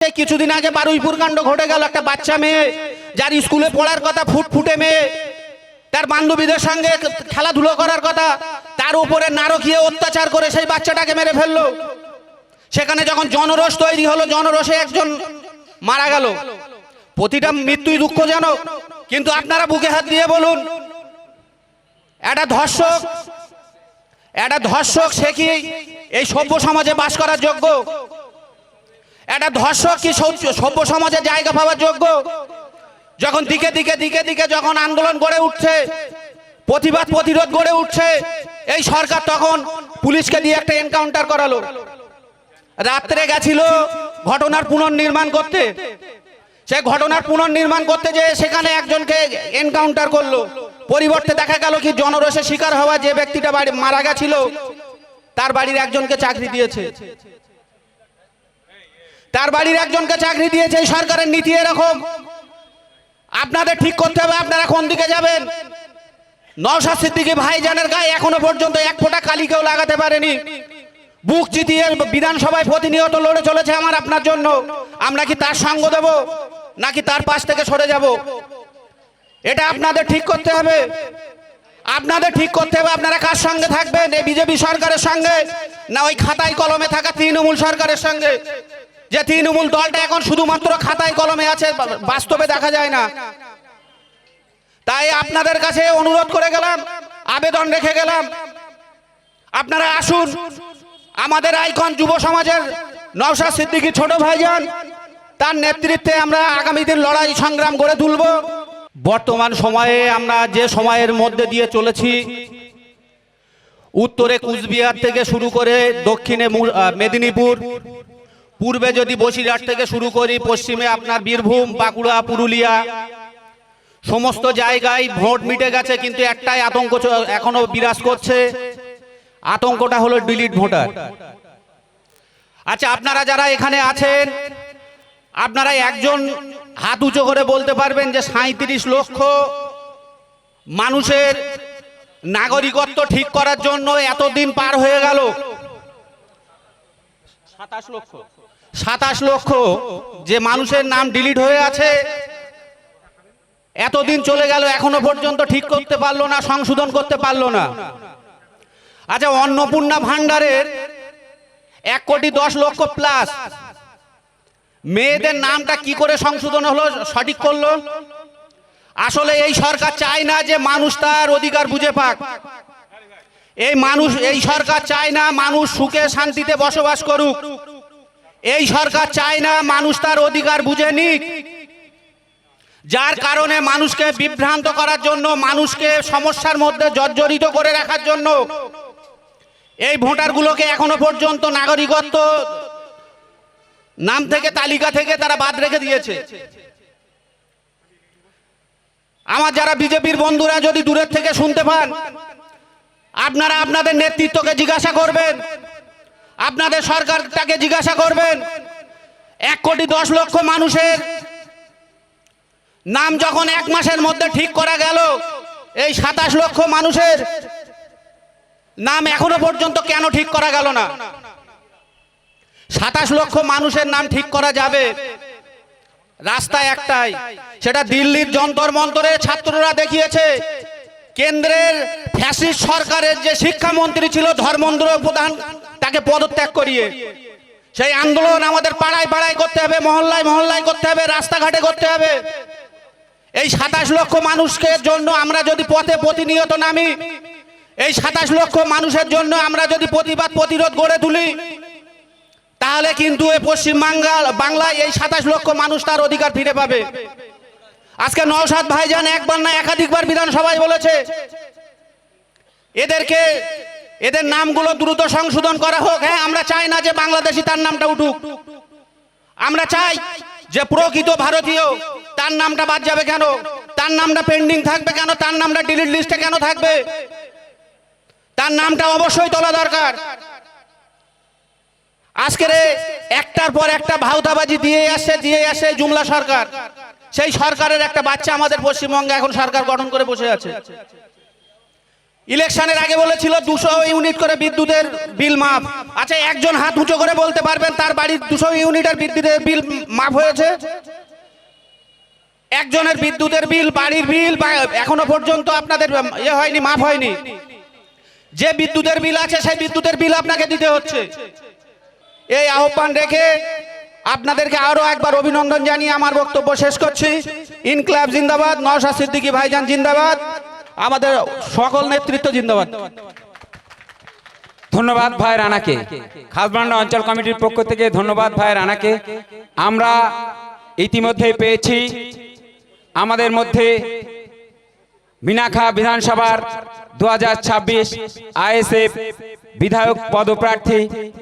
কিছুদিন আগে বারুইপুর কাণ্ড ঘটে গেল। একটা বাচ্চা মেয়ে, যার স্কুলে পড়ার কথা, ফুটফুটে মেয়ে, তার বান্ধবীদের সঙ্গে খেলাধুলো করার কথা, তার উপরে নারকীয় অত্যাচার করে সেই বাচ্চাটাকে মেরে ফেললো। সেখানে যখন জনরোষ তৈরি হলো, জনরোষে একজন মারা গেল। প্রতিটা মৃত্যুই দুঃখজনক, কিন্তু আপনারা বুকে হাত দিয়ে বলুন, একটা ধর্ষক সে কি এই সভ্য সমাজে বাস করার যোগ্য? একটা ধর্ষক কি সভ্য সমাজে জায়গা পাওয়ার যোগ্য? যখন দিকে দিকে যখন আন্দোলন গড়ে উঠছে, প্রতিবাদ প্রতিরোধ গড়ে উঠছে, এই সরকার তখন পুলিশকে দিয়ে একটা এনকাউন্টার করালো। রাত্রে গেছিল ঘটনার পুনর্নির্মাণ করতে, সেই ঘটনার পুনর্নির্মাণ করতে যে সেখানে একজনকে এনকাউন্টার করলো। পরিবর্তে দেখা গেল কি, জনরোষে শিকার হওয়া যে ব্যক্তিটা মারা গেছিল, তার বাড়ির একজনকে চাকরি দিয়েছে। এই সরকারের নীতি এরকম। আপনাদের ঠিক করতে হবে আপনারা কোন দিকে যাবেন। নওশাদ সিদ্দিকী ভাইজানের গায়ে এখনো পর্যন্ত এক ফোঁটা কালি কেউ লাগাতে পারেনি। বুক চিতিয়ে বিধানসভায় প্রতিনিয়ত লড়ে চলেছে আমার আপনার জন্য। আমরা কি তার সঙ্গ দেব, নাকি তার পাশ থেকে সরে যাব? এটা আপনাদের ঠিক করতে হবে। আপনারা কার সঙ্গে থাকবেন? এই বিজেপি সরকারের সঙ্গে, না ওই খাতায় কলমে থাকা তৃণমূল সরকারের সঙ্গে? যে তৃণমূল দলটা এখন শুধুমাত্র খাতায় কলমে আছে, বাস্তবে দেখা যায় না। তাই আপনাদের কাছে অনুরোধ করে গেলাম, আবেদন রেখে গেলাম, আপনারা আসুন। আমাদের আইকন যুব সমাজের নওশাদ সিদ্দিকী ছোট ভাইজান, তার নেতৃত্বে আমরা আগামী দিন লড়াই সংগ্রাম গড়ে তুলব। বর্তমান সময়ে আমরা যে সময়ের মধ্যে দিয়ে চলেছি, উত্তরে কুচবিহার থেকে শুরু করে দক্ষিণে মেদিনীপুর, পূর্বে যদি বসিরহাট থেকে শুরু করি, পশ্চিমে আপনার বীরভূম, বাঁকুড়া, পুরুলিয়া, সমস্ত জায়গায় ভোট মিটে গেছে, কিন্তু একটাই আতঙ্ক এখনো বিরাজ করছে। আতঙ্কটা হলো ডিলিট ভোটার। আচ্ছা, আপনারা যারা এখানে আছেন, আপনারা একজন হাত উঁচু করে বলতে পারবেন যে 37 লক্ষ মানুষের নাগরিকত্ব ঠিক করার জন্য এতদিন পার হয়ে গেল। 27 লক্ষ যে মানুষের নাম ডিলিট হয়ে আছে, এতদিন চলে গেল, এখনো পর্যন্ত ঠিক করতে পারলো না, সংশোধন করতে পারলো না। আচ্ছা, অন্নপূর্ণা ভান্ডারের 1,10,00,000 প্লাস মেয়েদের নামটা কি করে সংশোধন হলো, সঠিক করলো? আসলে এই সরকার চায় না যে মানুষ তার অধিকার বুঝে পাক। এই সরকার চায় না মানুষ সুখে শান্তিতে বসবাস করুক। এই সরকার চায় না মানুষ তার অধিকার বুঝে নিক। যার কারণে মানুষকে বিভ্রান্ত করার জন্য, মানুষকে সমস্যার মধ্যে জর্জরিত করে রাখার জন্য এই ভোটারগুলোকে এখনো পর্যন্ত নাগরিকত্ব নাম থেকে, তালিকা থেকে তারা বাদ রেখে দিয়েছে। আমার যারা বিজেপির বন্ধুরা যদি দূরের থেকে শুনতে পান, আপনারা আপনাদের নেতৃত্বকে জিজ্ঞাসা করবেন, আপনাদের সরকারটাকে জিজ্ঞাসা করবেন, 1,10,00,000 মানুষের নাম যখন 1 মাসের মধ্যে ঠিক করা গেল, এই 27 লক্ষ মানুষের নাম এখনো পর্যন্ত কেন ঠিক করা গেল না? 27 লক্ষ মানুষের নাম ঠিক করা যাবে, রাস্তা একটাই, সেটা দিল্লির যন্তর মন্তরে ছাত্ররা দেখিয়েছে। কেন্দ্রের ফ্যাসিস্ট সরকারের যে শিক্ষামন্ত্রী ছিল ধর্মেন্দ্র প্রধান, তাকে পদত্যাগ করিয়ে সেই আন্দোলন আমাদের পাড়ায় পাড়ায় করতে হবে, মহল্লায় মহল্লায় করতে হবে, রাস্তাঘাটে করতে হবে। এই 27 লক্ষ মানুষকে জন্য আমরা যদি পথে প্রতিনিয়ত নামি, এই 27 লক্ষ মানুষের জন্য আমরা যদি প্রতিবাদ প্রতিরোধ গড়ে তুলি, তাহলে কিন্তু এই পশ্চিম বাংলায় এই 27 লক্ষ মানুষ তার অধিকার ফিরে পাবে। আজকে নওশাদ ভাইজান একবার না একাধিকবার বিধানসভায় বলেছে, এদের নামগুলো দ্রুত সংশোধন করা হোক। হ্যাঁ, আমরা চাই না যে বাংলাদেশি তার নামটা উঠুক, আমরা চাই যে প্রকৃত ভারতীয় তার নামটা বাদ যাবে কেন? তার নামটা পেন্ডিং থাকবে কেন? তার নামটা ডিলিট লিস্টে কেন থাকবে? তার নামটা অবশ্যই তোলা দরকার। আজকের একটার পর একটা ভাউতাবাজি দিয়ে আসছে জুমলা সরকার। সেই সরকারের একটা বাচ্চা আমাদের পশ্চিমবঙ্গে এখন সরকার গঠন করে বসে আছে। ইলেকশনের আগে বলেছিল 200 ইউনিট করে বিদ্যুতের বিল মাফ। আচ্ছা, একজন হাত উঁচু করে বলতে পারবেন তার বাড়ির 200 ইউনিটের বিদ্যুতের বিল মাফ হয়েছে? একজনের বিদ্যুতের বিল, বাড়ির বিল এখনো পর্যন্ত আপনাদের হয়নি, মাফ হয়নি। যে বিদ্যুতের বিল আছে সেই বিদ্যুতের বিল আপনাকে দিতে হচ্ছে। এই আহ্বান রেখে আপনাদেরকে আরো একবার অভিনন্দন জানিয়ে আমার বক্তব্য শেষ করছি। ইনকলাব জিন্দাবাদ, নওশাদ সিদ্দিকী ভাইজান জিন্দাবাদ, আমাদের সকল নেতৃত্ব জিন্দাবাদ। ধন্যবাদ ভাই রানাকে, খাসবান্ডা অঞ্চল কমিটির পক্ষ থেকে ধন্যবাদ ভাই রানাকে। আমরা ইতিমধ্যে পেয়েছি আমাদের মধ্যে মিনাখা বিধানসভার 2026 আইএসএফ বিধায়ক পদপ্রার্থী